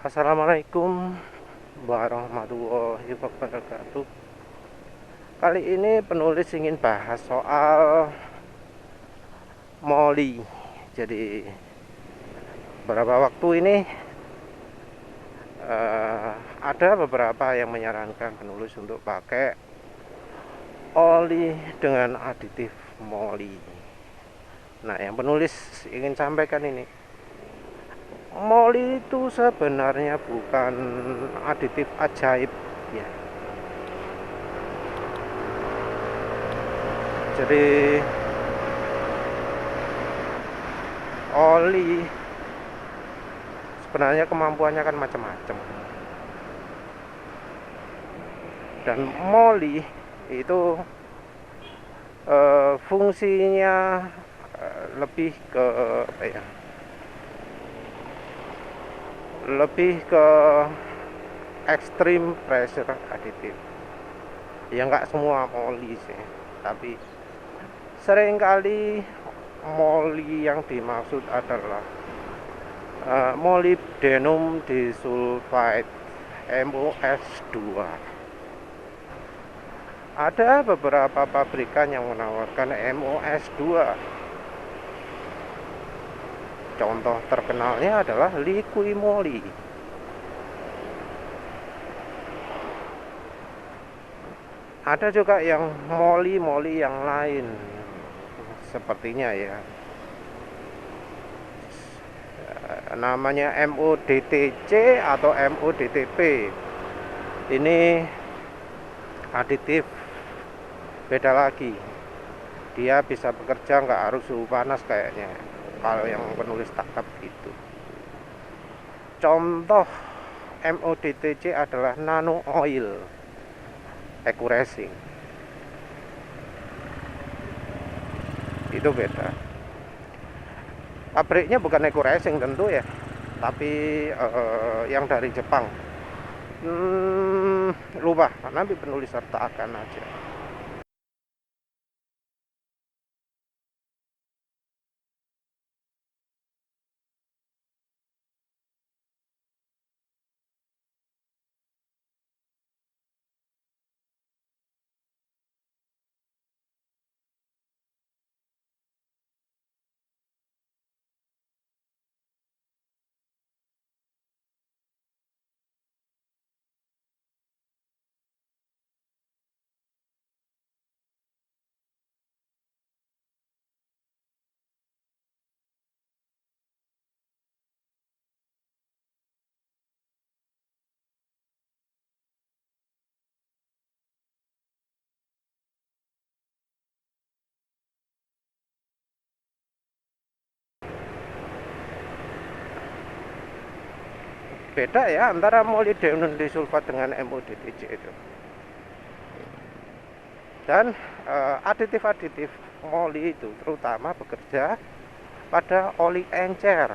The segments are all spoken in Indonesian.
Assalamualaikum warahmatullahi wabarakatuh. Kali ini penulis ingin bahas soal moli. Jadi beberapa waktu ini ada beberapa yang menyarankan penulis untuk pakai oli dengan aditif moli. Nah, yang penulis ingin sampaikan ini, moli itu sebenarnya bukan aditif ajaib ya. Jadi oli sebenarnya kemampuannya kan macam-macam, dan moli itu fungsinya lebih ke apa ya, lebih ke extreme pressure additive ya. Nggak semua moli sih, tapi seringkali moli yang dimaksud adalah molybdenum disulfide MOS2. Ada beberapa pabrikan yang menawarkan MOS2. Contoh terkenalnya adalah Liquimoli. Ada juga yang moli-moli yang lain, sepertinya ya, namanya MODTC atau MODTP. Ini aditif beda lagi. Dia bisa bekerja nggak harus suhu panas kayaknya, kalau yang penulis tangkap gitu. Contoh MODTC adalah nano oil accuracy. Itu beda. Pabriknya bukan accuracy tentu ya, tapi yang dari Jepang. Lupa, nanti penulis sertakan aja. Beda ya antara molybdenum disulfat dengan MODTC itu. Dan aditif-aditif moli itu terutama bekerja pada oli encer.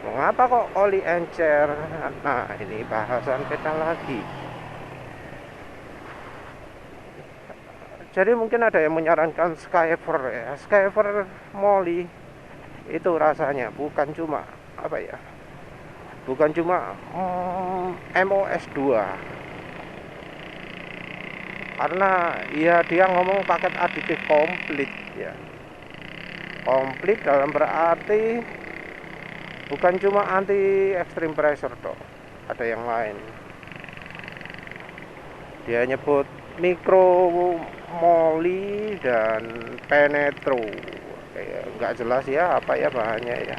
Mengapa kok oli encer? Nah, ini bahasan kita lagi. Jadi mungkin ada yang menyarankan Skyfer ya. Skyfer moli itu rasanya bukan cuma apa ya, bukan cuma MOS2, karena ya dia ngomong paket aditif komplit ya. Komplit dalam berarti bukan cuma anti extreme pressure toh, ada yang lain. Dia nyebut mikro moli dan penetro. Kayak nggak jelas ya apa ya bahannya ya.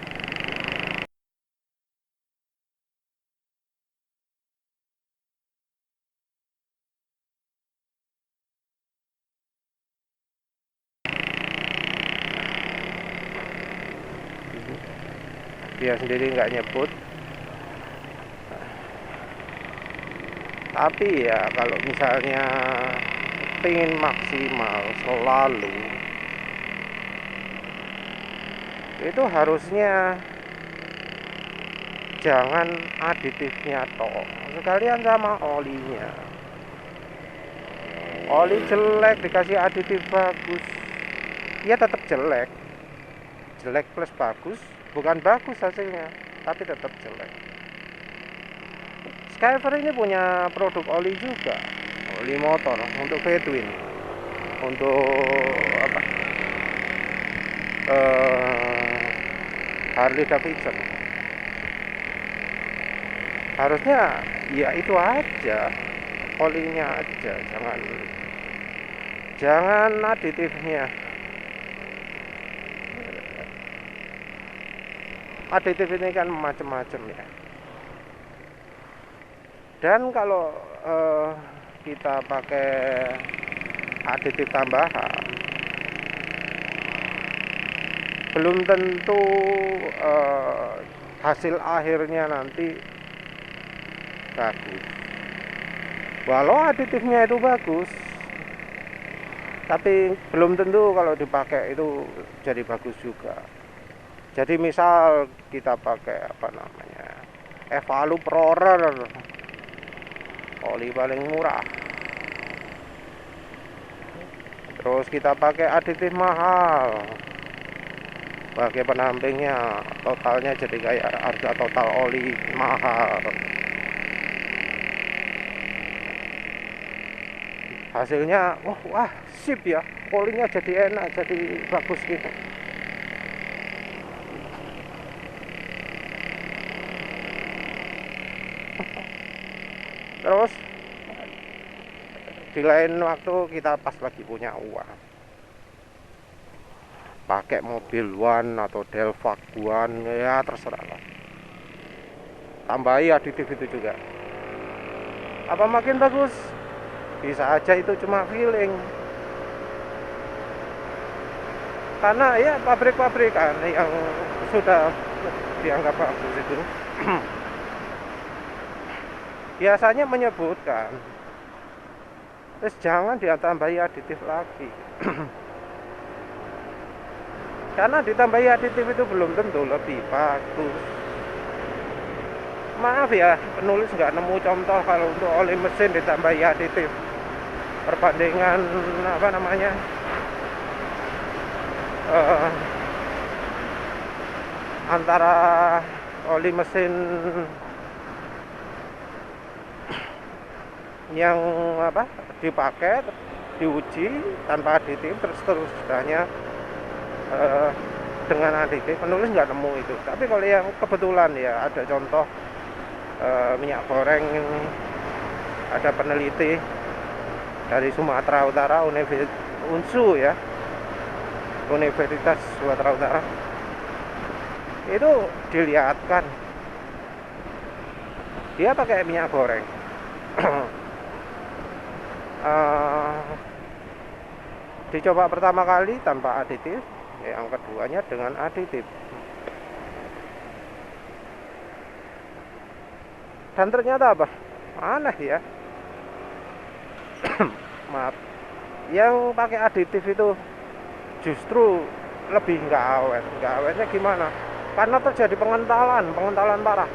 Dia sendiri nggak nyebut. Tapi ya kalau misalnya pengen maksimal selalu, itu harusnya jangan aditifnya toh, sekalian sama olinya. Oli jelek dikasih aditif bagus, ya tetap jelek. Jelek plus bagus bukan bagus hasilnya, tapi tetap jelek. Skyver ini punya produk oli juga, oli motor untuk V-twin, untuk apa, Harley Davidson. Harusnya ya itu aja, olinya aja, jangan aditifnya. Aditif ini kan macam-macam ya. Dan kalau kita pakai aditif tambahan, belum tentu hasil akhirnya nanti bagus. Walau aditifnya itu bagus, tapi belum tentu kalau dipakai itu jadi bagus juga. Jadi misal kita pakai apa namanya, Evaluprorer, oli paling murah, terus kita pakai aditif mahal sebagai pendampingnya, totalnya jadi kayak harga total oli mahal. Hasilnya wah sip ya, olinya jadi enak, jadi bagus gitu. Terus di lain waktu kita pas lagi punya uang, pakai mobil One atau Delvac One, ya terserah lah, tambahi aditif itu juga. Apa makin bagus? Bisa aja itu cuma feeling, karena ya pabrik-pabrikan yang sudah dianggap bagus itu biasanya menyebutkan, terus jangan ditambahi aditif lagi. Karena ditambahi aditif itu belum tentu lebih bagus. Maaf ya, penulis nggak nemu contoh kalau untuk oli mesin ditambahi aditif. Perbandingan apa namanya, antara oli mesin yang apa dipakai, diuji tanpa aditif, terus sudahnya dengan aditif, penulis nggak nemu itu. Tapi kalau yang kebetulan ya ada contoh minyak goreng, ada peneliti dari Sumatera Utara, UNSU ya, Universitas Sumatera Utara, itu dilihatkan dia pakai minyak goreng dicoba pertama kali tanpa aditif, yang keduanya dengan aditif, dan ternyata apa, aneh ya. Maaf, yang pakai aditif itu justru lebih nggak awet. Nggak awetnya gimana? Karena terjadi pengentalan parah.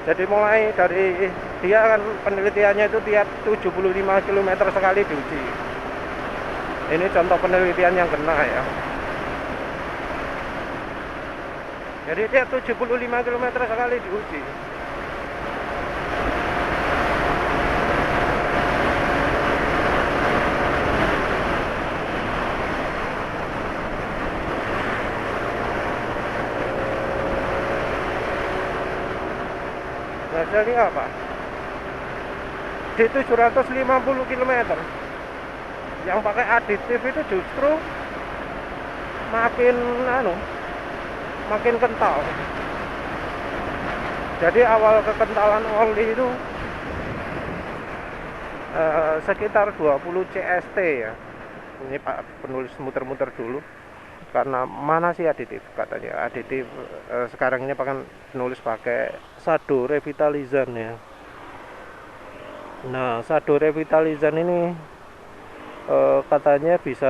Jadi mulai dari dia kan penelitiannya itu tiap 75 km sekali diuji. Ini contoh penelitian yang kena ya. Jadi tiap 75 km sekali diuji. Hasilnya apa? Di 750 km yang pakai aditif itu justru makin kental. Jadi awal kekentalan oli itu sekitar 20 CST ya. Ini Pak penulis muter-muter dulu karena mana sih aditif katanya. Aditif sekarang ini penulis pakai shadow revitalizan ya. Nah, shadow revitalizan ini katanya bisa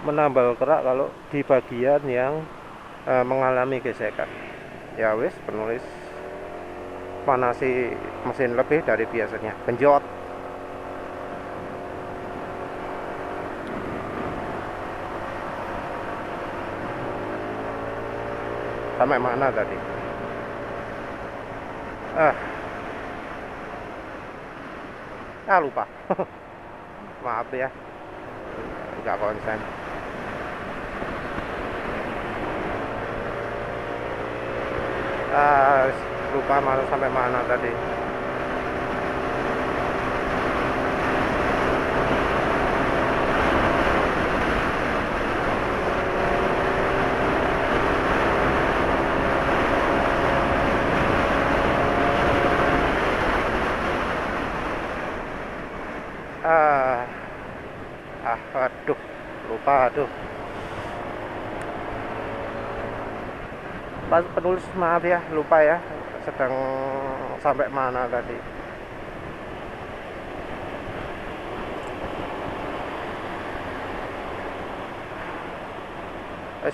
menambal kerak kalau di bagian yang mengalami gesekan. Ya wis, penulis panasi mesin lebih dari biasanya, genjot. Sampai mana tadi? Lupa. Maaf ya, nggak konsen. Lupa malu sampai mana tadi. Aduh, lupa. Pas penulis, maaf ya, lupa ya, sedang sampai mana tadi.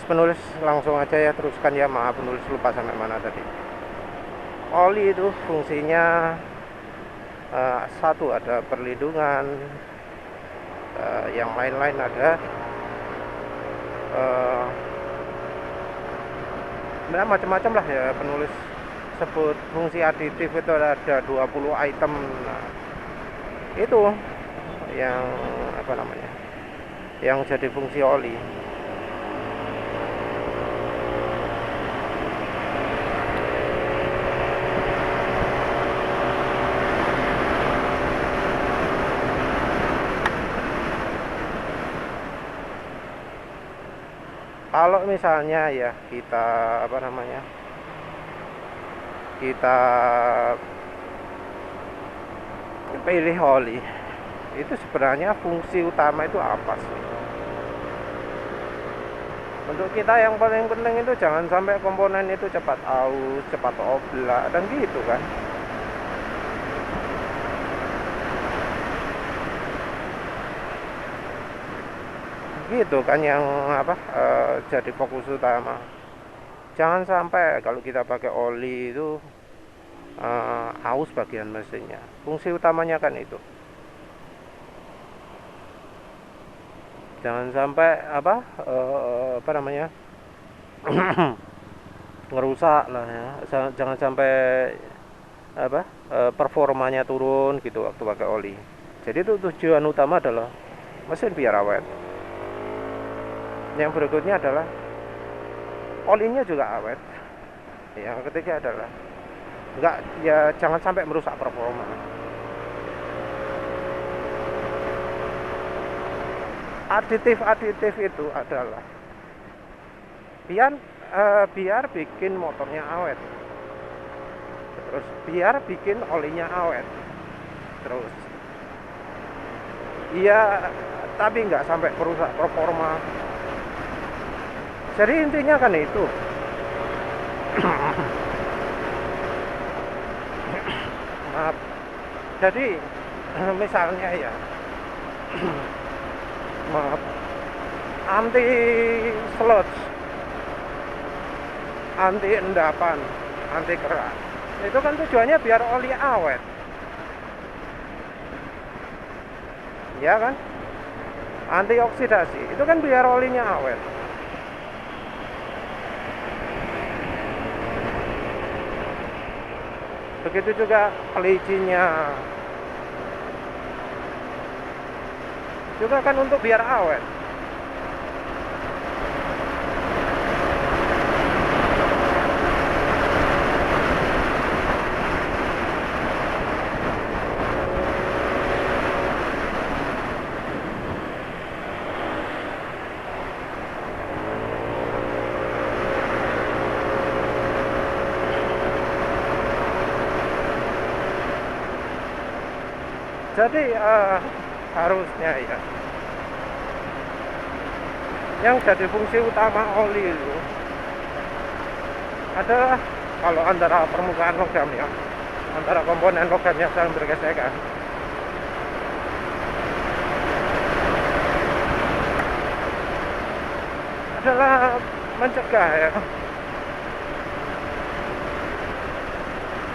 Penulis langsung aja ya, teruskan ya, maaf penulis lupa sampai mana tadi. Oli itu fungsinya satu, ada perlindungan, yang lain-lain ada macam-macam lah ya. Penulis sebut fungsi aditif itu ada 20 item. Nah, itu yang apa namanya, yang jadi fungsi oli. Kalau misalnya ya kita apa namanya, kita pilih oli, itu sebenarnya fungsi utama itu apa sih? Untuk kita yang paling penting itu jangan sampai komponen itu cepat aus, cepat oblak, dan gitu kan. Gitu kan yang apa, jadi fokus utama. Jangan sampai kalau kita pakai oli itu aus bagian mesinnya. Fungsi utamanya kan itu. Jangan sampai apa namanya ngerusak lah ya. Jangan sampai apa performanya turun gitu waktu pakai oli. Jadi itu tujuan utama adalah mesin biar awet. Yang berikutnya adalah olinya juga awet. Yang ketiga adalah jangan sampai merusak performa. Aditif itu adalah biar bikin motornya awet, terus biar bikin olinya awet, terus iya, tapi nggak sampai merusak performa. Jadi intinya kan itu. Maaf. Jadi misalnya ya, maaf, anti sludge, anti endapan, anti keras, itu kan tujuannya biar oli awet, ya kan? Anti oksidasi itu kan biar olinya awet. Begitu juga pelicinnya juga kan untuk biar awet. Jadi harusnya ya, Yang jadi fungsi utama oli itu adalah kalau antara permukaan logam ya, antara komponen logam yang saling bergesekan, adalah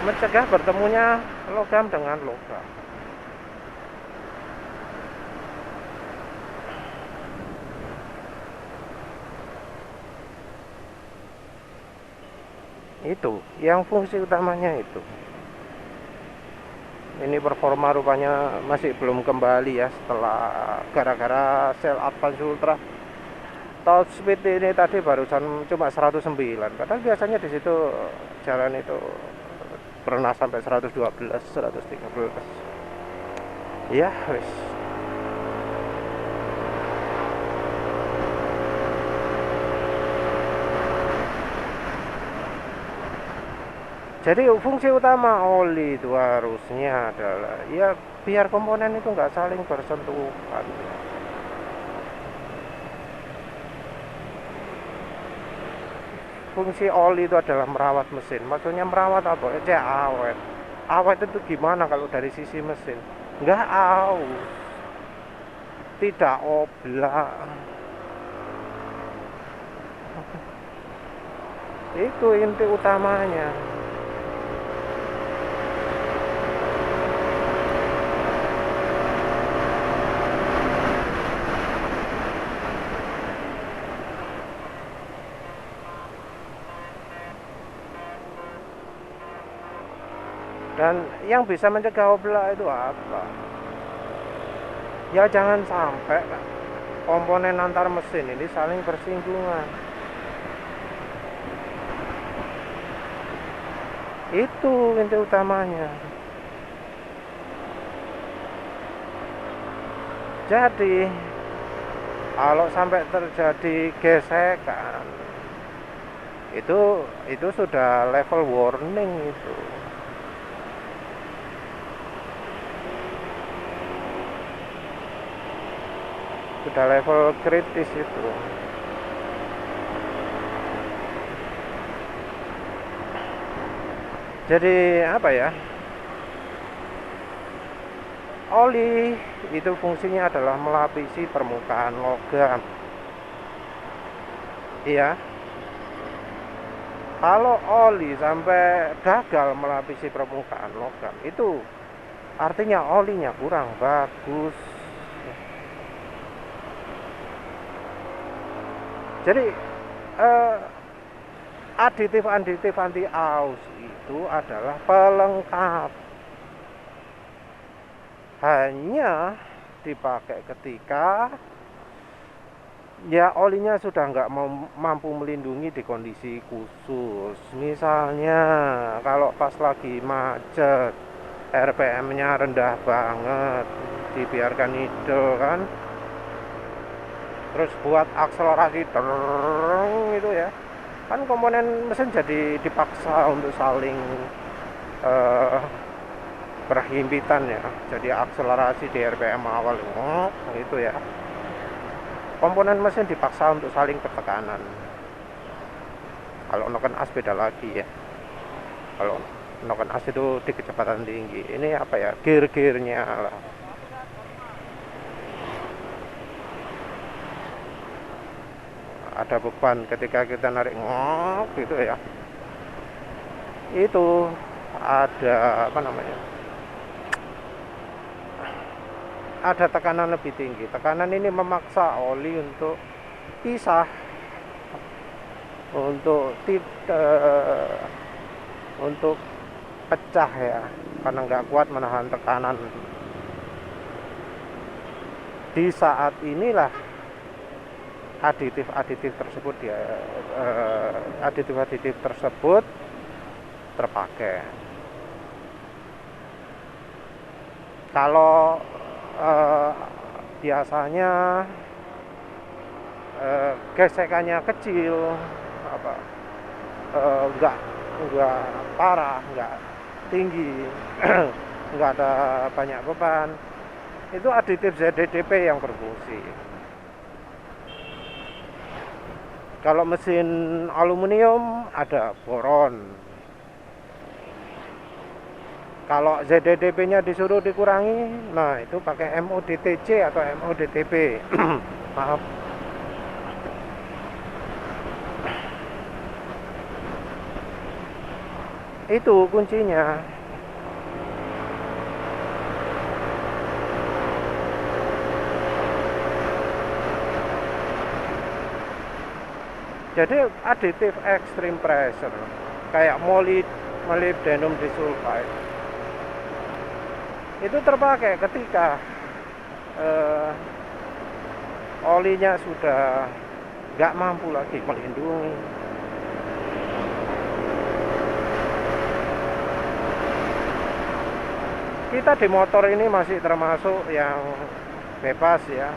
mencegah bertemunya logam dengan logam. Itu yang fungsi utamanya itu. Ini performa rupanya masih belum kembali ya, setelah gara-gara sel Advance Ultra. Top speed ini tadi barusan cuma 109, padahal biasanya di situ jalan itu pernah sampai 112, 113. Ya wis. Jadi fungsi utama oli itu harusnya adalah ya biar komponen itu nggak saling bersentuhan. Fungsi oli itu adalah merawat mesin. Maksudnya merawat apa? Awet. Awet itu gimana kalau dari sisi mesin? Nggak aus, tidak oblak. Itu inti utamanya. Dan yang bisa mencegah oblak itu apa? Ya jangan sampai komponen antar mesin ini saling bersinggungan. Itu inti utamanya. Jadi kalau sampai terjadi gesekan, itu sudah level warning itu. Sudah level kritis itu. Jadi apa ya? Oli itu fungsinya adalah melapisi permukaan logam. Iya. Kalau oli sampai gagal melapisi permukaan logam, itu artinya olinya kurang bagus. Jadi aditif anti aus itu adalah pelengkap, hanya dipakai ketika ya olinya sudah nggak mampu melindungi di kondisi khusus. Misalnya kalau pas lagi macet, RPM-nya rendah banget, dibiarkan idle kan, terus buat akselerasi itu ya kan, komponen mesin jadi dipaksa untuk saling berhimpitan ya, jadi akselerasi di RPM awal itu ya, komponen mesin dipaksa untuk saling bertekanan. Kalau noken as beda lagi ya, kalau noken as itu di kecepatan tinggi, ini apa ya, gear-gearnya lah. Ada beban ketika kita narik gitu ya, itu ada apa namanya, ada tekanan lebih tinggi. Tekanan ini memaksa oli untuk pisah, untuk pecah ya, karena nggak kuat menahan tekanan. Di saat inilah aditif tersebut terpakai. Kalau biasanya gesekannya kecil, enggak parah, enggak tinggi, enggak ada banyak beban, itu aditif ZDDP yang berfungsi. Kalau mesin aluminium ada boron. Kalau ZDDP-nya disuruh dikurangi, nah itu pakai MODTC atau MODTP. Maaf. Itu kuncinya. Jadi aditif extreme pressure kayak molybdenum disulfide itu terpakai ketika olinya sudah nggak mampu lagi melindungi. Kita di motor ini masih termasuk yang bebas ya.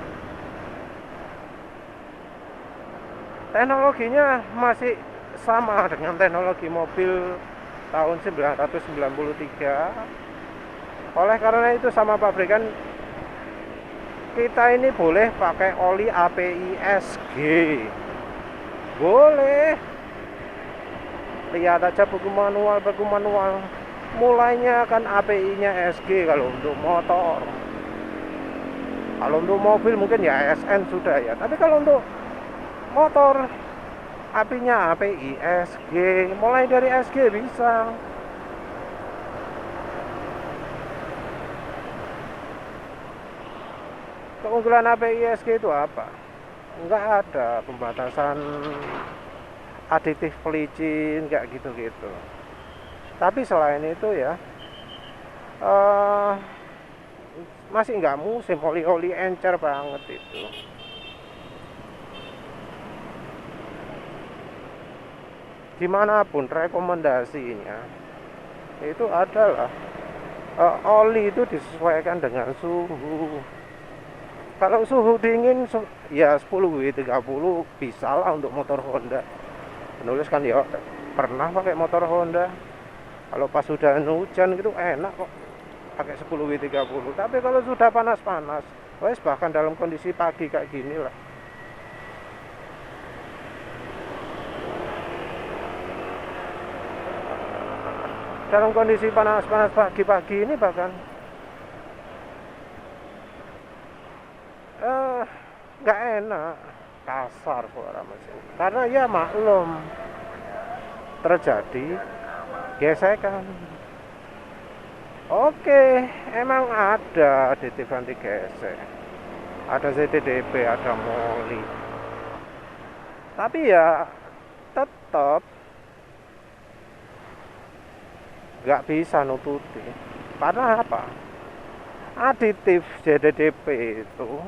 Teknologinya masih sama dengan teknologi mobil tahun 1993. Oleh karena itu sama pabrikan kita ini boleh pakai oli API SG. Boleh. Lihat aja buku manual. Mulainya kan API-nya SG kalau untuk motor. Kalau untuk mobil mungkin ya ASN sudah ya. Tapi kalau untuk motor API-nya API SG, mulai dari SG bisa. Keunggulan API SG itu apa? Enggak ada pembatasan aditif pelicin kayak gitu-gitu. Tapi selain itu ya masih nggak musim, oli-oli encer banget itu. Dimanapun rekomendasinya itu adalah oli itu disesuaikan dengan suhu. Kalau suhu dingin ya 10W30 bisa lah untuk motor Honda. Penulis kan ya pernah pakai motor Honda. Kalau pas sudah hujan gitu enak kok pakai 10W30. Tapi kalau sudah panas-panas, wes bahkan dalam kondisi pagi kayak gini lah. Dalam kondisi panas-panas pagi-pagi ini bahkan nggak enak, kasar suara mesin. Karena ya maklum terjadi gesekan. Oke, emang ada aditif anti gesek, ada ZDDP, ada moli. Tapi ya tetap nggak bisa nututi. Karena apa? Aditif ZDDP itu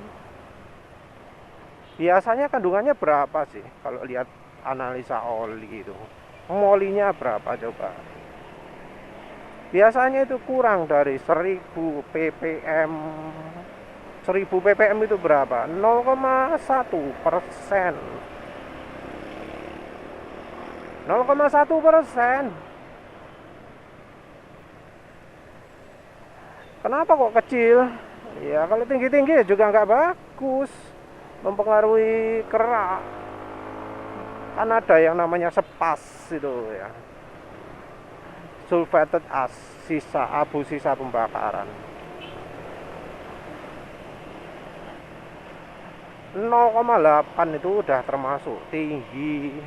biasanya kandungannya berapa sih? Kalau lihat analisa oli itu, molinya berapa coba? Biasanya itu kurang dari 1000 ppm. 1000 ppm itu berapa? 0,1%. 0,1%. Kenapa kok kecil? Ya kalau tinggi-tinggi juga nggak bagus, mempengaruhi kerak. Kan ada yang namanya sepas itu ya, sulfated as, abu sisa pembakaran. 0,8 itu udah termasuk tinggi.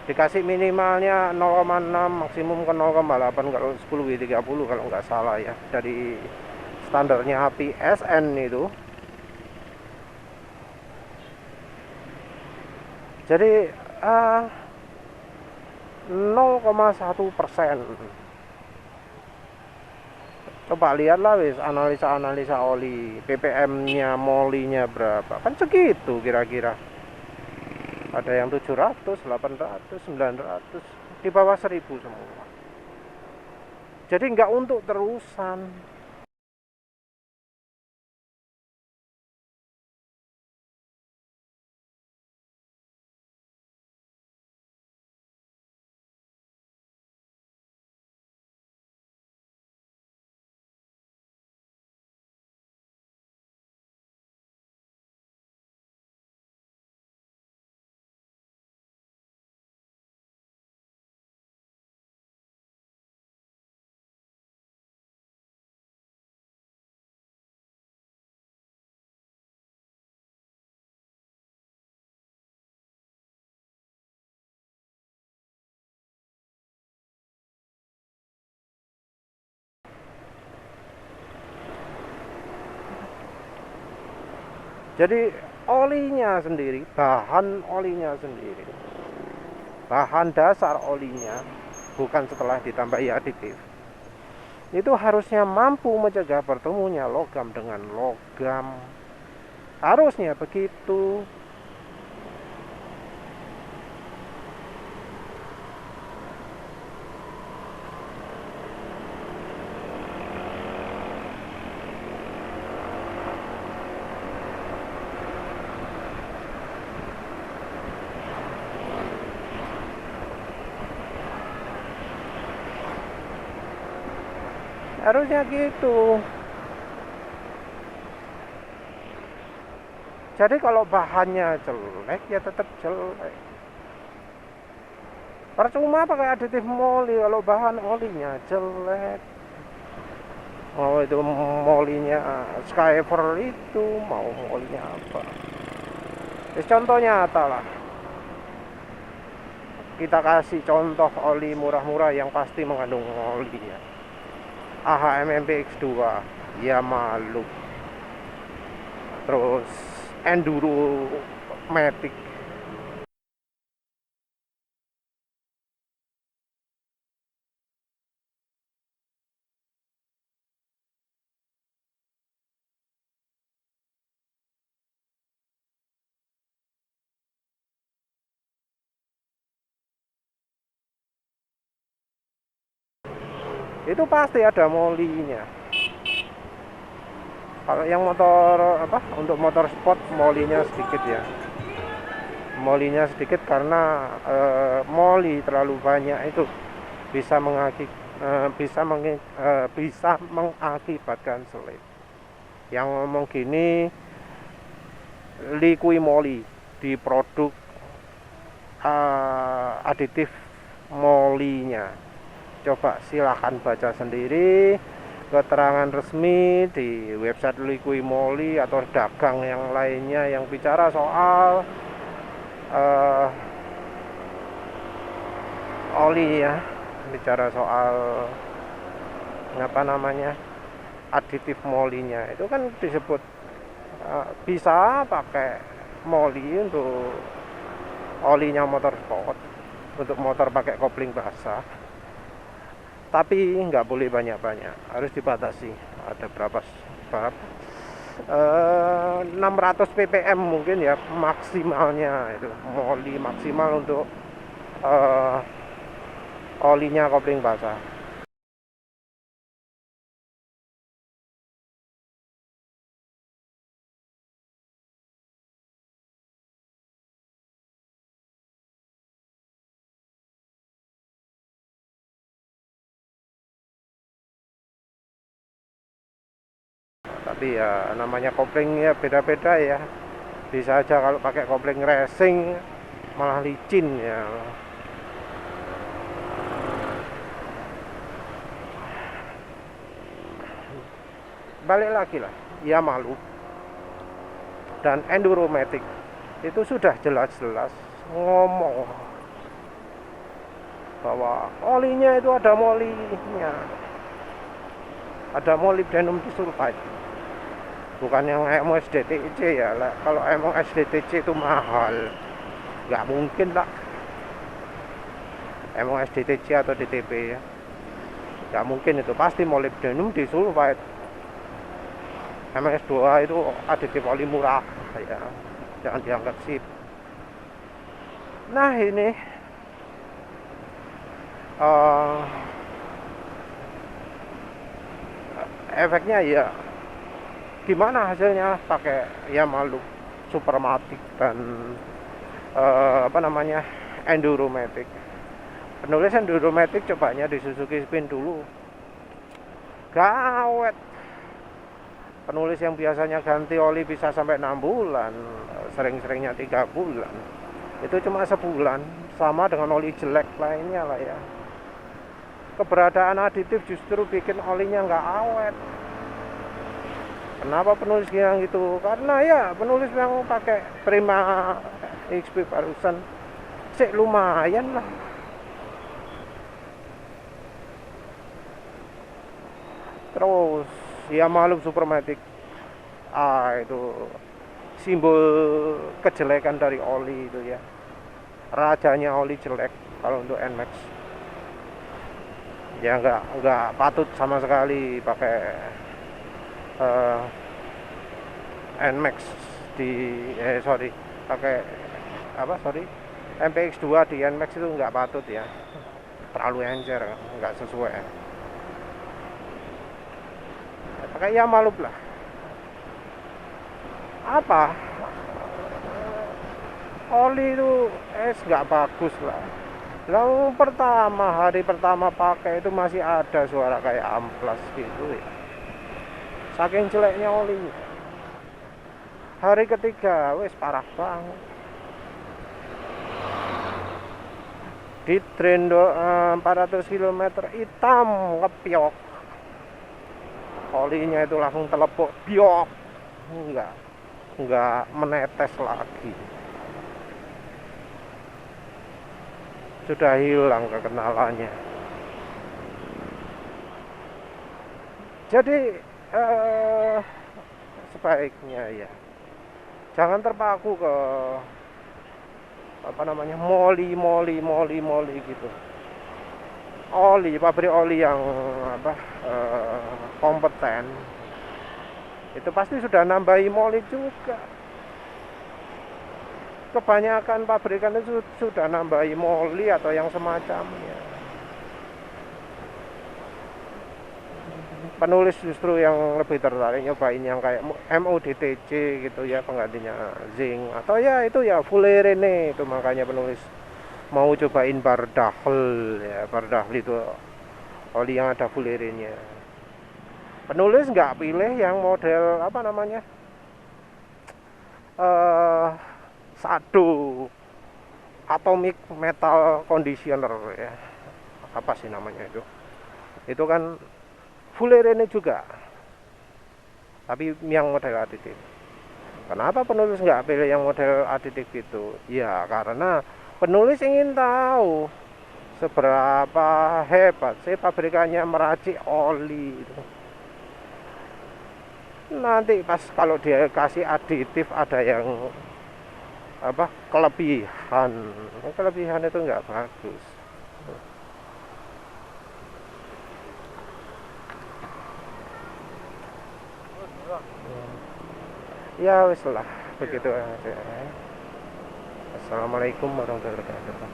Dikasih minimalnya 0,6, maksimum ke 0,8 kalau 10W30 kalau nggak salah ya, dari standarnya API SN itu. Jadi 0,1%. Coba lihatlah wis analisa oli, ppm-nya, molinya berapa. Kan segitu kira-kira. Ada yang 700, 800, 900, di bawah 1000 semua. Jadi nggak untuk terusan. Jadi olinya sendiri, bahan olinya sendiri, bahan dasar olinya, bukan setelah ditambahi aditif, itu harusnya mampu mencegah bertemunya logam dengan logam. Harusnya begitu. Harusnya gitu. Jadi kalau bahannya jelek ya tetap jelek. Percuma pakai aditif moli kalau bahan olinya jelek. Mau itu molinya Skyver itu, mau molinya apa. Contohnya nyata lah. Kita kasih contoh oli murah-murah yang pasti mengandung oli ya. AHM MPX2, Yamaha, terus Enduro Matic. Itu pasti ada molinya. Kalau yang motor apa, untuk motor sport molinya sedikit ya. Molinya sedikit karena moli terlalu banyak itu bisa bisa mengakibatkan slip. Yang ngomong gini liquid moly di produk aditif molinya. Coba silahkan baca sendiri keterangan resmi di website Liqui Moly atau dagang yang lainnya yang bicara soal oli ya, bicara soal apa namanya aditif molinya itu kan disebut bisa pakai moli untuk olinya motor sport, untuk motor pakai kopling basah, tapi nggak boleh banyak-banyak, harus dibatasi. Ada berapa 600 ppm mungkin ya maksimalnya, itu moli maksimal untuk olinya kopling basah. Tapi ya namanya kopling ya beda-beda ya. Bisa aja kalau pakai kopling racing malah licin ya. Balik lagi lah, Yamaha dan Enduro Matic itu sudah jelas-jelas ngomong bahwa olinya itu ada molinya, ada molybdenum disulfide, bukan yang emang SDTC ya lah. Kalau emang SDTC itu mahal, nggak mungkin lah emang SDTC atau DTP ya, nggak mungkin, itu pasti molybdenum disulfide. MS2 itu aditif oli murah ya, jangan dianggap sip. Nah ini efeknya ya gimana hasilnya pakai Yamaha Supermatic dan apa namanya Enduro Matic. Penulis Enduro Matic cobanya di Suzuki Spin dulu, gawet. Penulis yang biasanya ganti oli bisa sampai 6 bulan, sering-seringnya 3 bulan, itu cuma sebulan, sama dengan oli jelek lainnya lah ya. Keberadaan aditif justru bikin olinya nggak awet. Kenapa penulis yang itu? Karena ya penulis yang pakai Prima XP barusan sih lumayan lah. Terus Yamaha Supermatic itu simbol kejelekan dari oli itu ya. Rajanya oli jelek kalau untuk NMAX. Ya nggak patut sama sekali pakai NMAX pakai MPX2 di NMAX itu nggak patut ya, terlalu encer, nggak sesuai. Pakai Yamalup lah. Apa oli itu nggak bagus lah. Lalu hari pertama pakai itu masih ada suara kayak amplas gitu ya, saking jeleknya olinya. Hari ketiga wes parah banget. Di Trendo 400 km hitam ngepiok, olinya itu langsung telepok biok, enggak menetes lagi, sudah hilang kekenalannya. Jadi sebaiknya ya jangan terpaku ke moli gitu. Pabrik oli yang kompeten itu pasti sudah nambahi moli juga. Kebanyakan pabrikan itu sudah nambahi moli atau yang semacamnya. Penulis justru yang lebih tertarik nyobain yang kayak MODTC gitu ya, penggantinya zinc, atau ya itu ya fullerene itu. Makanya penulis mau cobain Bardahl ya. Bardahl itu oli yang ada fullerene-nya. Penulis nggak pilih yang model Sado atomic metal conditioner ya, apa sih namanya itu kan fullerene juga, tapi yang model aditif. Kenapa penulis nggak pilih yang model aditif itu? Ya karena penulis ingin tahu seberapa hebat sih pabrikannya meracik oli itu. Nanti pas kalau dia kasih aditif ada yang kelebihan itu nggak bagus. Ya wis lah, begitu aja. Assalamualaikum warahmatullahi wabarakatuh.